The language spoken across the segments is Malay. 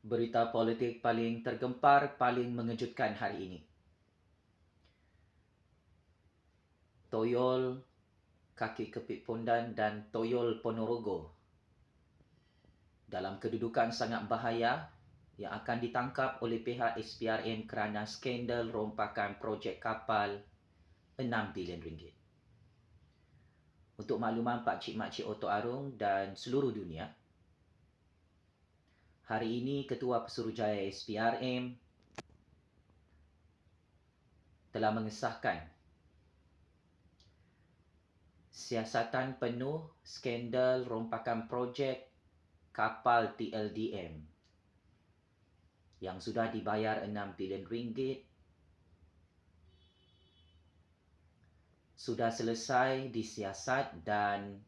Berita politik paling tergempar, paling mengejutkan hari ini. Toyol Kaki Kepit Pondan dan Toyol Ponorogo dalam kedudukan sangat bahaya yang akan ditangkap oleh pihak SPRM kerana skandal rompakan projek kapal 6 bilion ringgit. Untuk makluman pakcik-makcik Oto Arung dan seluruh dunia, hari ini Ketua Pesuruhjaya SPRM telah mengesahkan siasatan penuh skandal rompakan projek kapal TLDM yang sudah dibayar 6 bilion ringgit sudah selesai disiasat dan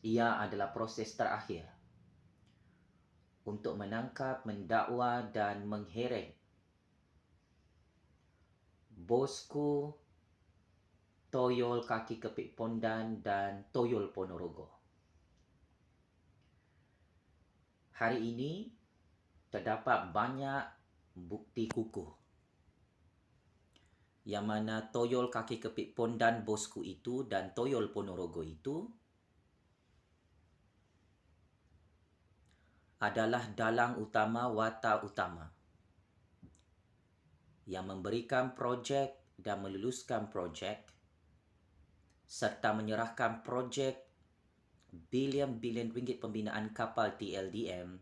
ia adalah proses terakhir untuk menangkap, mendakwa dan mengheret bosku Toyol Kaki Kepit Pondan dan Toyol Ponorogo. Hari ini terdapat banyak bukti kukuh yang mana Toyol Kaki Kepit Pondan bosku itu dan Toyol Ponorogo itu adalah dalang utama, watak utama yang memberikan projek dan meluluskan projek serta menyerahkan projek bilion-bilion ringgit pembinaan kapal TLDM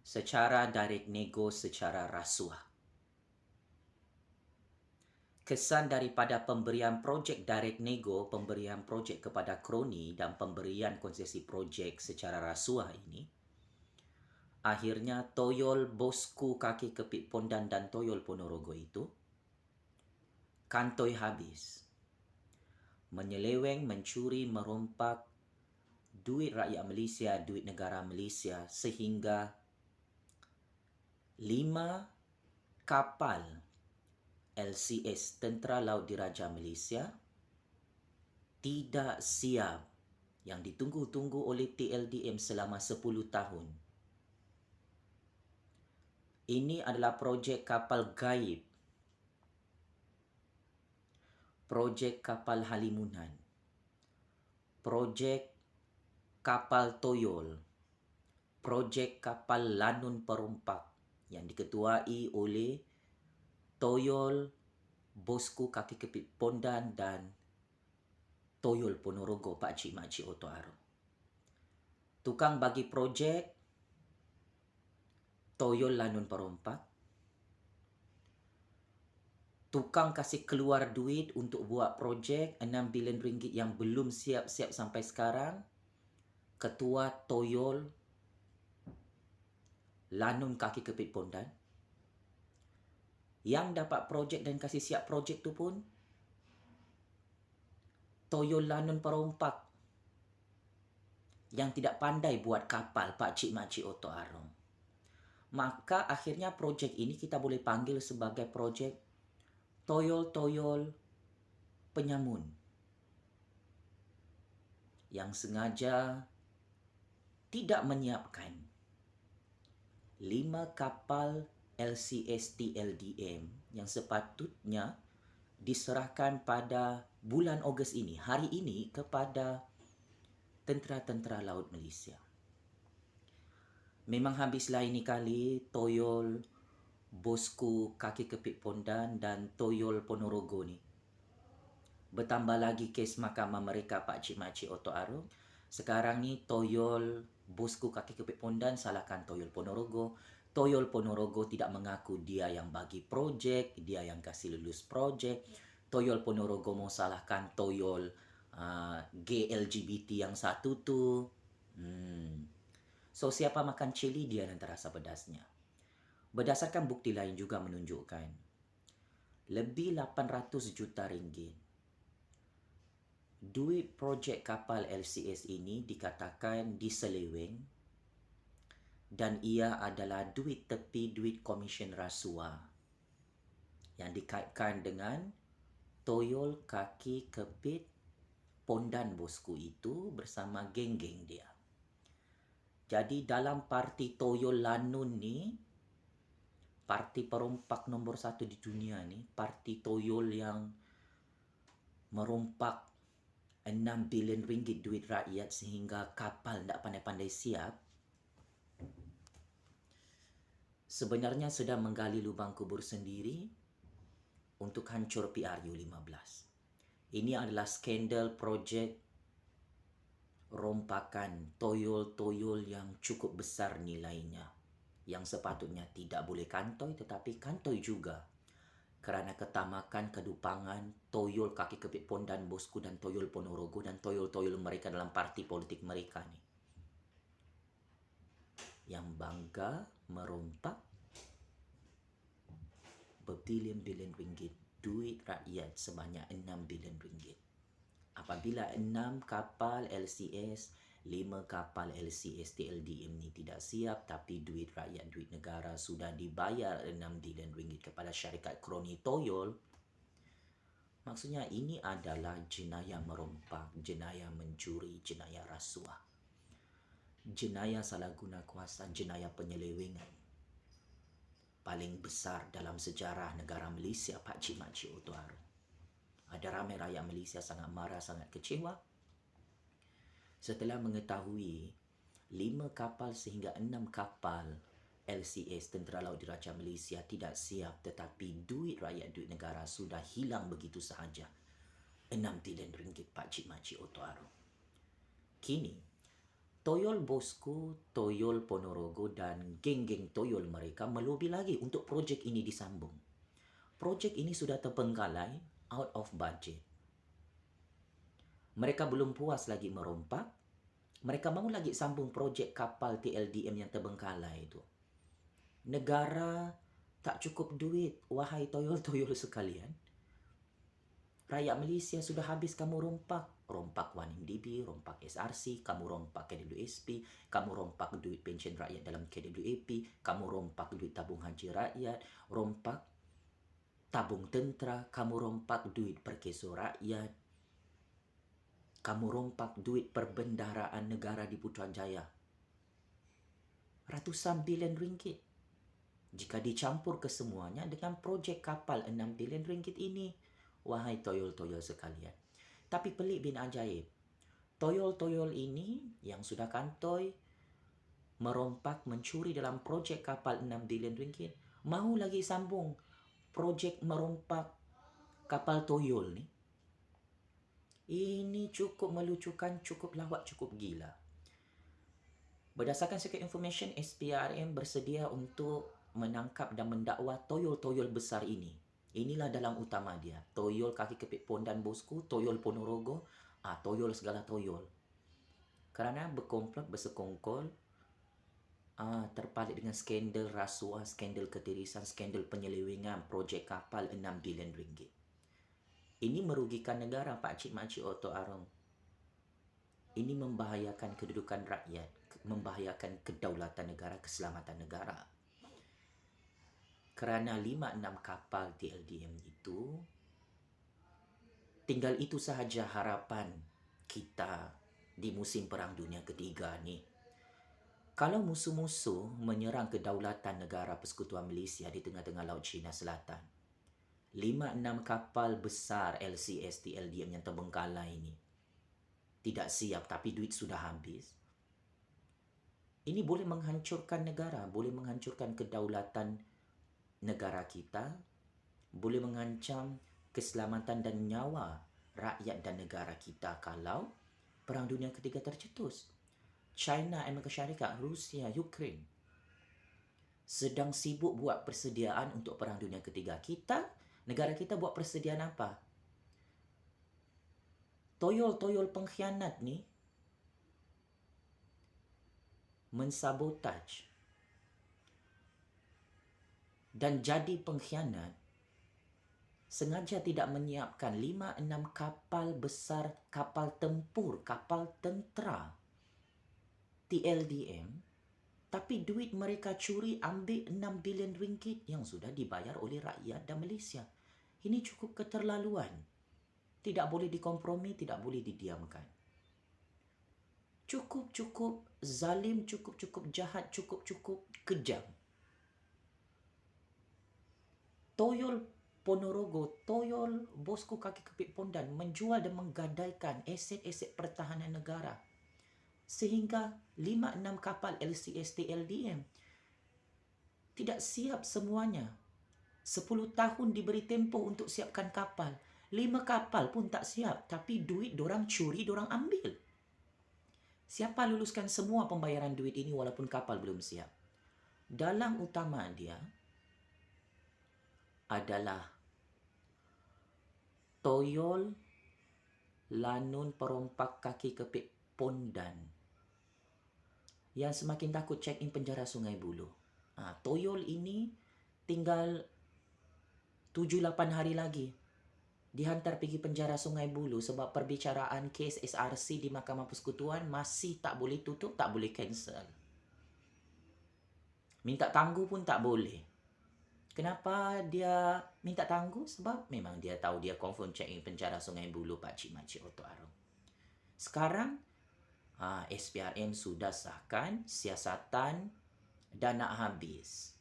secara direct nego secara rasuah. Kesan daripada pemberian projek direct nego, pemberian projek kepada kroni dan pemberian konsesi projek secara rasuah ini, akhirnya Toyol bosku Kaki Kepit Pondan dan Toyol Ponorogo itu kantoi habis. Menyeleweng, mencuri, merompak duit rakyat Malaysia, duit negara Malaysia sehingga 5 kapal LCS Tentera Laut Diraja Malaysia tidak siap yang ditunggu-tunggu oleh TLDM selama 10 tahun. Ini adalah projek kapal gaib, projek kapal Halimunan, projek kapal Toyol, projek kapal Lanun Perompak yang diketuai oleh Toyol bosku Kaki Kepit Pondan dan Toyol Ponorogo pakcik-makcik Oto Arung. Tukang bagi projek Toyol Lanun Perompak. Tukang kasih keluar duit untuk buat projek 6 bilion ringgit yang belum siap-siap sampai sekarang. Ketua Toyol Lanun Kaki Kepit Pondan. Yang dapat projek dan kasih siap projek tu pun Toyol Lanun Perompak yang tidak pandai buat kapal pakcik-makcik Oto Arung. Maka akhirnya projek ini kita boleh panggil sebagai projek Toyol-Toyol Penyamun yang sengaja tidak menyiapkan 5 kapal LCS TLDM yang sepatutnya diserahkan pada bulan Ogos ini, hari ini kepada tentera-tentera laut Malaysia. Memang habislah ini kali Toyol bosku Kaki Kepit Pondan dan Toyol Ponorogo ni. Bertambah lagi kes mahkamah mereka pakcik-makcik Oto Arung. Sekarang ni Toyol bosku Kaki Kepit Pondan salahkan Toyol Ponorogo. Toyol Ponorogo tidak mengaku dia yang bagi projek, dia yang kasih lulus projek. Toyol Ponorogo mau salahkan Toyol gay LGBT yang satu tu. So siapa makan cili dia nanti rasa pedasnya. Berdasarkan bukti lain juga menunjukkan lebih 800 juta ringgit duit projek kapal LCS ini dikatakan diseleweng dan ia adalah duit tepi, duit komisen rasuah yang dikaitkan dengan Toyol Kaki Kepit Pondan bosku itu bersama geng-geng dia. Jadi dalam parti Toyol Lanun ni, parti perompak nombor 1 di dunia ni, parti Toyol yang merompak 6 bilion ringgit duit rakyat sehingga kapal tak pandai-pandai siap, sebenarnya sedang menggali lubang kubur sendiri untuk hancur PRU15. Ini adalah skandal projek rompakan toyol-toyol yang cukup besar nilainya, yang sepatutnya tidak boleh kantoi tetapi kantoi juga kerana ketamakan, kedupangan toyol kaki kepit Pondan Bosku dan toyol Ponorogo dan toyol-toyol mereka dalam parti politik mereka ni, yang bangga merompak berbilion-bilion ringgit duit rakyat sebanyak 6 bilion ringgit. Apabila 6 kapal LCS, 5 kapal LCS TLDM ni tidak siap, tapi duit rakyat, duit negara sudah dibayar 6 bilion ringgit kepada syarikat kroni toyol, maksudnya ini adalah jenayah merompak, jenayah mencuri, jenayah rasuah, jenayah salah guna kuasa, jenayah penyelewengan paling besar dalam sejarah negara Malaysia, Pakcik Makcik Oto Aru. Ada ramai rakyat Malaysia sangat marah, sangat kecewa setelah mengetahui 5 kapal sehingga 6 kapal LCS Tentera Laut Diraja Malaysia tidak siap, tetapi duit rakyat, duit negara sudah hilang begitu sahaja. 6 bilion ringgit, Pakcik Makcik Oto Aru. Kini Toyol Bosku, Toyol Ponorogo dan geng-geng Toyol mereka melobi lagi untuk projek ini disambung. Projek ini sudah terbengkalai, out of budget. Mereka belum puas lagi merompak. Mereka mahu lagi sambung projek kapal TLDM yang terbengkalai itu. Negara tak cukup duit, wahai Toyol-Toyol sekalian. Rakyat Malaysia sudah habis kamu rompak. Rompak 1MDB, rompak SRC, kamu rompak KWSP, kamu rompak duit pension rakyat dalam KWAP, kamu rompak duit tabung haji rakyat, rompak tabung tentera, kamu rompak duit perkeso rakyat, kamu rompak duit perbendaharaan negara di Putrajaya. Ratusan bilion ringgit. Jika dicampur kesemuanya dengan projek kapal 6 bilion ringgit ini, wahai toyol-toyol sekalian. Tapi pelik bin ajaib, toyol-toyol ini yang sudah kantoi, merompak, mencuri dalam projek kapal 6 bilion ringgit, mahu lagi sambung projek merompak kapal toyol ni. Ini cukup melucukan, cukup lawak, cukup gila. Berdasarkan secret information, SPRM bersedia untuk menangkap dan mendakwa toyol-toyol besar ini. Inilah dalam utama dia. Toyol kaki kepit Pondan Bosku, toyol Ponorogo, toyol segala toyol. Kerana berkomplot, bersekongkol, terpalit dengan skandal rasuah, skandal ketirisan, skandal penyelewengan projek kapal 6 bilion ringgit. Ini merugikan negara, Pakcik Makcik Oto Aru. Ini membahayakan kedudukan rakyat, membahayakan kedaulatan negara, keselamatan negara. Kerana 5-6 kapal TLDM itu, tinggal itu sahaja harapan kita di musim Perang Dunia Ketiga ni. Kalau musuh-musuh menyerang kedaulatan negara Persekutuan Malaysia di tengah-tengah Laut Cina Selatan, 5-6 kapal besar LCS TLDM yang terbengkalai ini tidak siap tapi duit sudah habis, ini boleh menghancurkan negara, boleh menghancurkan kedaulatan negara kita, boleh mengancam keselamatan dan nyawa rakyat dan negara kita kalau Perang Dunia Ketiga tercetus. China, Amerika Syarikat, Rusia, Ukraine sedang sibuk buat persediaan untuk Perang Dunia Ketiga. Negara kita buat persediaan apa? Toyol-toyol pengkhianat ni mensabotaj dan jadi pengkhianat, sengaja tidak menyiapkan 5-6 kapal besar, kapal tempur, kapal tentera TLDM, tapi duit mereka curi, ambil 6 bilion ringgit yang sudah dibayar oleh rakyat dan Malaysia. Ini cukup keterlaluan. Tidak boleh dikompromi, tidak boleh didiamkan. cukup-cukup zalim, cukup-cukup jahat, cukup-cukup kejam. Toyol Ponorogo, Toyol Bosku Kaki Kepit Pondan menjual dan menggadaikan aset-aset pertahanan negara. Sehingga 5-6 kapal LCS TLDM tidak siap semuanya. 10 tahun diberi tempoh untuk siapkan kapal. 5 kapal pun tak siap, tapi duit dorang curi, dorang ambil. Siapa luluskan semua pembayaran duit ini walaupun kapal belum siap? Dalang utama dia adalah Toyol Lanun Perompak Kaki Kepit Pondan yang semakin takut check in penjara Sungai Buloh. Toyol ini tinggal 7-8 hari lagi dihantar pergi penjara Sungai Buloh sebab perbicaraan kes SRC di Mahkamah Persekutuan masih tak boleh tutup, tak boleh cancel. Minta tangguh pun tak boleh. Kenapa dia minta tangguh? Sebab memang dia tahu dia confirm check in penjara Sungai Buloh Pakcik-makcik Oto Arong. Sekarang SPRM sudah sahkan siasatan dan nak habis.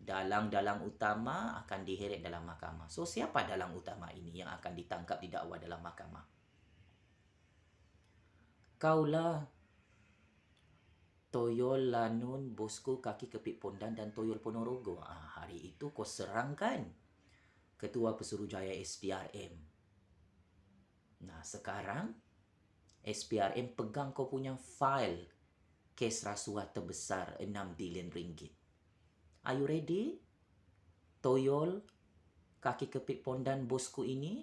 Dalang-dalang utama akan diheret dalam mahkamah. So siapa dalang utama ini yang akan ditangkap didakwa dalam mahkamah? Kaulah Toyol Lanun Bosku Kaki Kepit Pondan dan Toyol Ponorogo. Hari itu kau serangkan Ketua Pesuruhjaya SPRM. Nah, sekarang SPRM pegang kau punya file kes rasuah terbesar 6 bilion ringgit. Are you ready? Toyol Kaki Kepit Pondan Bosku ini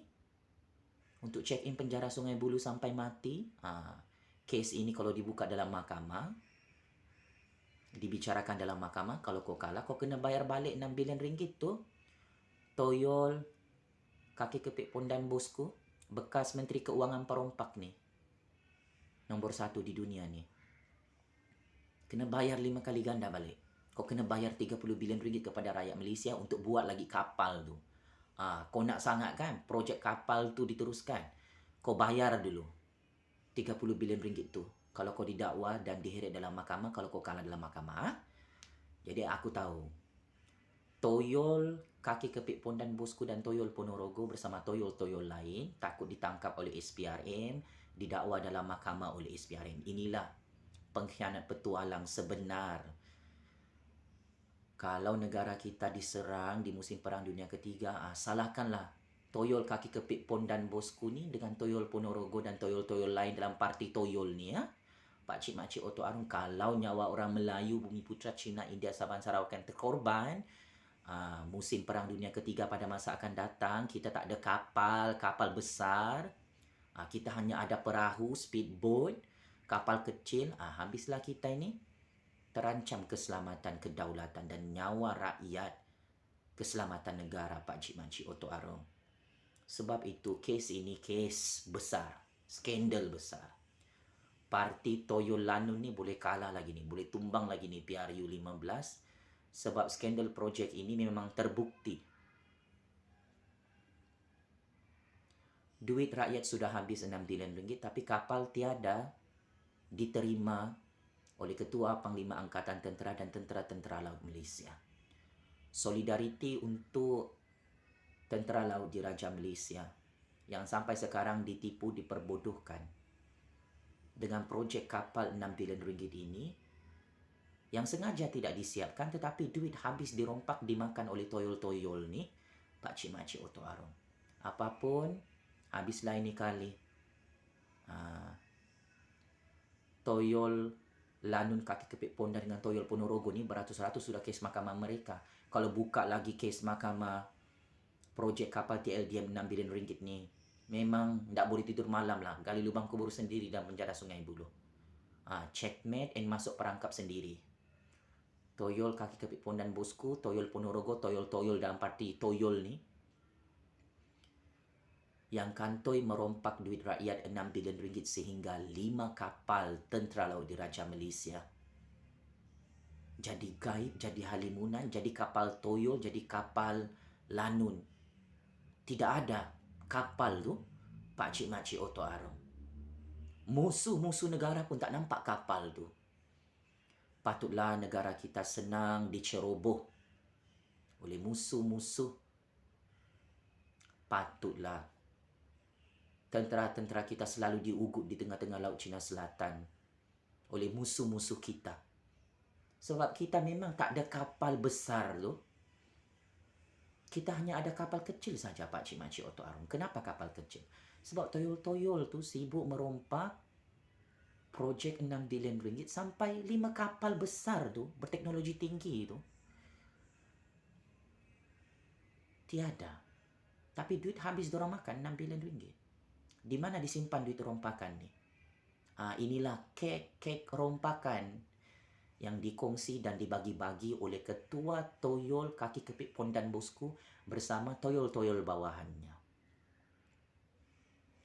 untuk check in penjara Sungai Buloh sampai mati. Kes ini kalau dibuka dalam mahkamah, dibicarakan dalam mahkamah, kalau kau kalah, kau kena bayar balik 6 bilion ringgit tu. Toyol Kaki Kepit Pondan Bosku, bekas Menteri Keuangan Perompak ni, nombor 1 di dunia ni, kena bayar 5 kali ganda balik. Kau kena bayar 30 bilion ringgit kepada rakyat Malaysia untuk buat lagi kapal tu. Kau nak sangat kan projek kapal tu diteruskan? Kau bayar dulu 30 bilion ringgit tu. Kalau kau didakwa dan diheret dalam mahkamah, kalau kau kalah dalam mahkamah. Jadi aku tahu Toyol Kaki Kepit Pondan Bosku dan Toyol Ponorogo bersama Toyol-Toyol lain takut ditangkap oleh SPRM, didakwa dalam mahkamah oleh SPRM. Inilah pengkhianat petualang sebenar. Kalau negara kita diserang di musim Perang Dunia Ketiga, salahkanlah Toyol Kaki Kepit Pondan Bosku ni dengan Toyol Ponorogo dan Toyol-Toyol lain dalam parti Toyol ni. Pakcik-makcik Oto Arong, kalau nyawa orang Melayu, Bumi Putra, Cina, India, Sabah, Sarawak akan terkorban, musim Perang Dunia Ketiga pada masa akan datang, kita tak ada kapal besar, kita hanya ada perahu, speedboat, kapal kecil, habislah kita ini. Terancam keselamatan, kedaulatan dan nyawa rakyat, keselamatan negara, pakcik-makcik Oto Arong. Sebab itu kes ini kes besar, skandal besar. Parti Toyol Lanun ni boleh kalah lagi ni, boleh tumbang lagi ni PRU 15 sebab skandal projek ini memang terbukti. Duit rakyat sudah habis 6 bilion ringgit tapi kapal tiada diterima oleh Ketua Panglima Angkatan Tentera dan Tentera-Tentera Laut Malaysia. Solidariti untuk Tentera Laut Diraja Malaysia yang sampai sekarang ditipu, diperbodohkan dengan projek kapal 6 bilion ringgit ini yang sengaja tidak disiapkan tetapi duit habis dirompak dimakan oleh Toyol-Toyol ni, pakcik-makcik Oto Arong. Apapun, habislah ini kali. Toyol Lanun Kaki Kepit Pondan dengan Toyol Ponorogo ni beratus-ratus sudah kes mahkamah mereka. Kalau buka lagi kes mahkamah projek kapal TLDM 6 bilion ringgit ni, memang tak boleh tidur malam lah. Gali lubang kubur sendiri dalam penjara Sungai Buloh. Checkmate and masuk perangkap sendiri. Toyol Kaki Kepit Pondan Bosku, Toyol Ponorogo, Toyol-Toyol dalam parti Toyol ni, yang kantoi merompak duit rakyat 6 bilion ringgit sehingga 5 kapal Tentera Laut Diraja Malaysia jadi gaib, jadi halimunan, jadi kapal Toyol, jadi kapal Lanun. Tidak ada kapal tu, pakcik-makcik Oto Arong. Musuh-musuh negara pun tak nampak kapal tu. Patutlah negara kita senang diceroboh oleh musuh-musuh. Patutlah tentera-tentera kita selalu diugut di tengah-tengah Laut Cina Selatan oleh musuh-musuh kita. Sebab kita memang tak ada kapal besar tu. Kita hanya ada kapal kecil saja, Pak Cik Makcik Oto Arum. Kenapa kapal kecil? Sebab toyol-toyol tu sibuk merompak projek 6 bilion ringgit sampai 5 kapal besar tu berteknologi tinggi tu. Tiada. Tapi duit habis dorang makan 6 bilion ringgit. Di mana disimpan duit rompakan ni? Inilah kek rompakan yang dikongsi dan dibagi-bagi oleh Ketua Toyol Kaki Kepit Pondan Bosku bersama toyol-toyol bawahannya.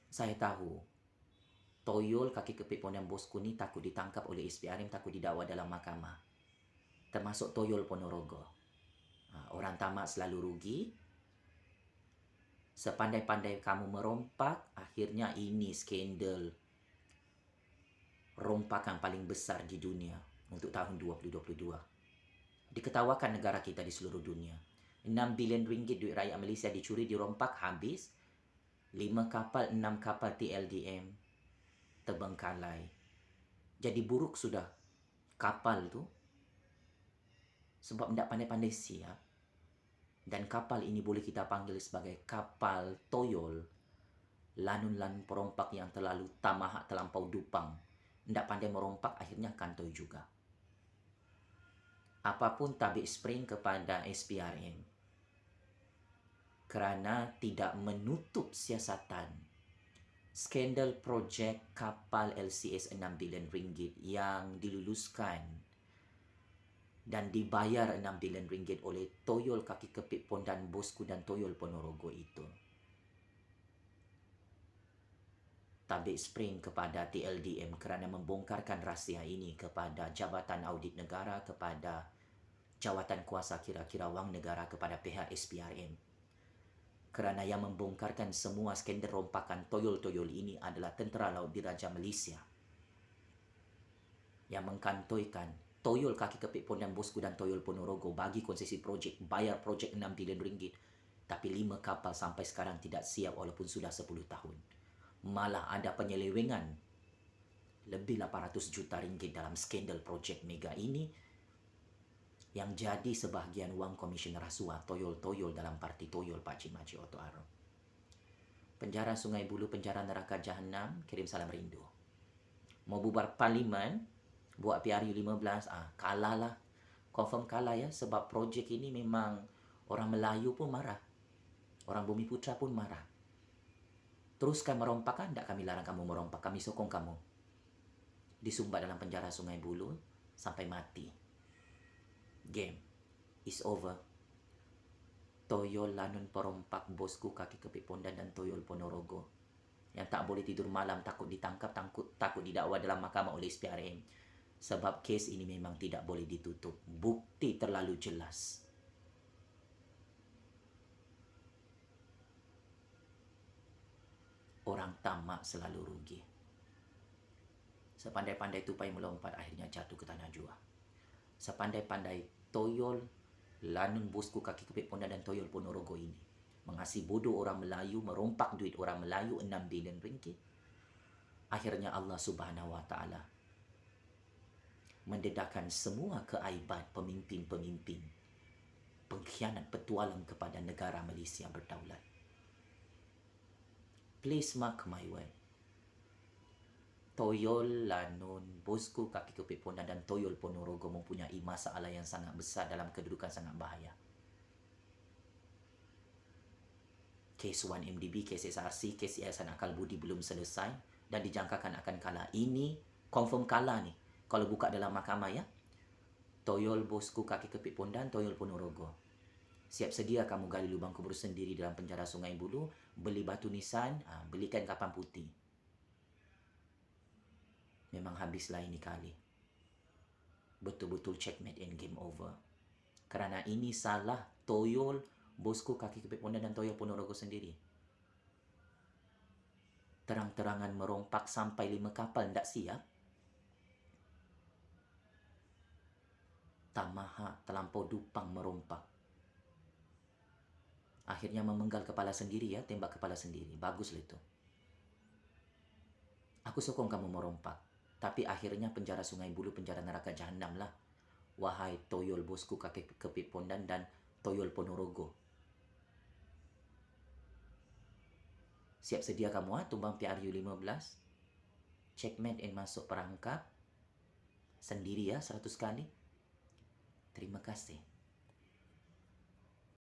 Saya tahu Toyol Kaki Kepit Pondan Bosku ni takut ditangkap oleh SPRM, takut didakwa dalam mahkamah. Termasuk Toyol Ponorogo. Orang tamak selalu rugi. Sepandai-pandai kamu merompak, akhirnya ini skandal rompakan paling besar di dunia untuk tahun 2022. Diketawakan negara kita di seluruh dunia. 6 bilion ringgit duit rakyat Malaysia dicuri, dirompak, habis. 5 kapal, 6 kapal TLDM terbengkalai. Jadi buruk sudah kapal tu sebab tidak pandai-pandai siap. Dan kapal ini boleh kita panggil sebagai kapal toyol, lanun-lanun perompak yang terlalu tamah, terlampau dupang. Tidak pandai merompak, akhirnya kantoi juga. Apapun tabik spring kepada SPRM kerana tidak menutup siasatan skandal projek kapal LCS 6 bilion ringgit yang diluluskan dan dibayar 6 bilion ringgit oleh Toyol Kaki Kepit Pondan Bosku dan Toyol Ponorogo itu. Tabik spring kepada TLDM kerana membongkarkan rahsia ini kepada Jabatan Audit Negara, kepada Jawatan Kuasa Kira-kira Wang Negara, kepada pihak SPRM. Kerana yang membongkarkan semua skandal rompakan toyol-toyol ini adalah Tentera Laut Diraja Malaysia yang mengkantoikan Toyol Kaki Kepit Pondan Bosku dan Toyol Ponorogo bagi konsesi projek, bayar projek 6 bilion ringgit. Tapi 5 kapal sampai sekarang tidak siap walaupun sudah 10 tahun. Malah ada penyelewengan lebih 800 juta ringgit dalam skandal projek mega ini yang jadi sebahagian wang komisen rasuah toyol-toyol dalam parti toyol Pak Cik Makcik Oto Arum. Penjara Sungai Buloh, penjara neraka Jahanam, kirim salam rindu. Mau bubar parlimen, buat PRU 15, kalah lah. Confirm kalah ya, sebab projek ini memang orang Melayu pun marah. Orang Bumi Putra pun marah. Teruskan merompak kan? Tak kami larang kamu merompak, kami sokong kamu. Disumbat dalam penjara Sungai Buloh sampai mati. Game is over. Toyol lanun perompak Bosku Kaki Kepit Pondan dan Toyol Ponorogo yang tak boleh tidur malam takut ditangkap, takut didakwa dalam mahkamah oleh SPRM. Sebab kes ini memang tidak boleh ditutup. Bukti terlalu jelas. Orang tamak selalu rugi. Sepandai-pandai tupai melompat, akhirnya jatuh ke tanah jua. Sepandai-pandai toyol lanun Bosku Kaki Kepit Pondan dan Toyol Ponorogo ini mengasihi bodoh orang Melayu, merompak duit orang Melayu 6 bilion ringgit. Akhirnya Allah Subhanahu Wa Taala mendedahkan semua keaiban pemimpin-pemimpin pengkhianat petualang kepada negara Malaysia berdaulat. Please mark my word. Toyol lanun Bosku Kaki Kepit Pondan dan Toyol Ponorogo mempunyai masalah yang sangat besar dalam kedudukan sangat bahaya. Kes 1MDB, kes SRC, kes Yayasan Akal Budi belum selesai dan dijangkakan akan kalah. Ini confirm kalah ni. Kalau buka dalam mahkamah ya. Toyol Bosku Kaki Kepit Pondan, Toyol Ponorogo. Siap sedia kamu gali lubang kubur sendiri dalam penjara Sungai Buloh, beli batu nisan, belikan kapan putih. Memang habislah ini kali. Betul-betul checkmate and game over. Kerana ini salah Toyol Bosku Kaki Kepit Pondan dan Toyol Ponorogo sendiri. terang-terangan merompak sampai 5 kapal ndak siap. Tamaha terlampau dupang merompak. Akhirnya memenggal kepala sendiri ya, tembak kepala sendiri. Baguslah itu. Aku sokong kamu merompak. Tapi akhirnya penjara Sungai Bulu, penjara neraka jahanam lah. Wahai toyol bosku kakek kepit Pondan dan toyol Ponorogo. Siap sedia kamu tumbang PRU 15? Checkmate and masuk perangkap. Sendiri ya 100 kali. Terima kasih.